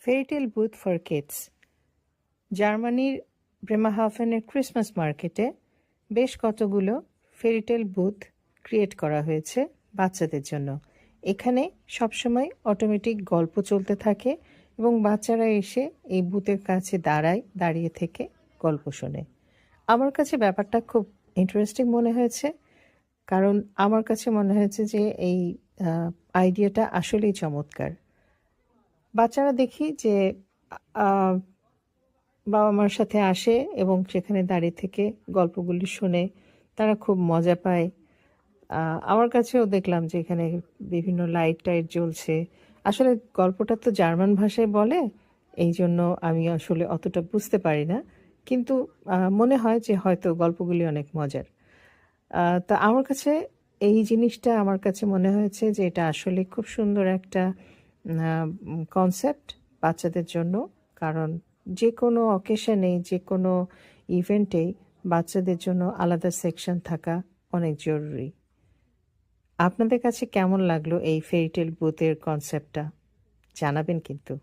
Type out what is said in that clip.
Fairy tale booth for kids. জার্মানির ব্রেমাহাভেনের Christmas মার্কেটে বেশ কতগুলো ফেরিটেল বুথ ক্রিয়েট করা হয়েছে বাচ্চাদের জন্য। এখানে সবসময় অটোমেটিক গল্প চলতে থাকে এবং বাচ্চারা এসে এই বুথের কাছে দাঁড়িয়ে থেকে গল্প শোনে। আমার কাছে ব্যাপারটা খুব ইন্টারেস্টিং মনে হয়েছে, কারণ আমার কাছে মনে হয়েছে যে এই আইডিয়াটা আসলেই চমৎকার। বাচ্চারা দেখি যে আহ, বাবা মার সাথে আসে এবং সেখানে দাঁড়িয়ে থেকে গল্পগুলি শুনে তারা খুব মজা পায়। আমার কাছেও দেখলাম যে এখানে বিভিন্ন লাইট টাইট জ্বলছে। আসলে গল্পটা তো জার্মান ভাষায় বলে, এই জন্য আমি আসলে অতটা বুঝতে পারি না, কিন্তু মনে হয় যে হয়তো গল্পগুলি অনেক মজার। তা আমার কাছে এই জিনিসটা আমার কাছে মনে হয়েছে যে এটা আসলে খুব সুন্দর একটা কনসেপ্ট বাচ্চাদের জন্য। কারণ যে কোনো অকেশনে, যে কোনো ইভেন্টেই বাচ্চাদের জন্য আলাদা সেকশন থাকা অনেক জরুরি। আপনাদের কাছে কেমন লাগলো এই ফেরিটেল বুথের কনসেপ্টটা? জানাবেন কিন্তু।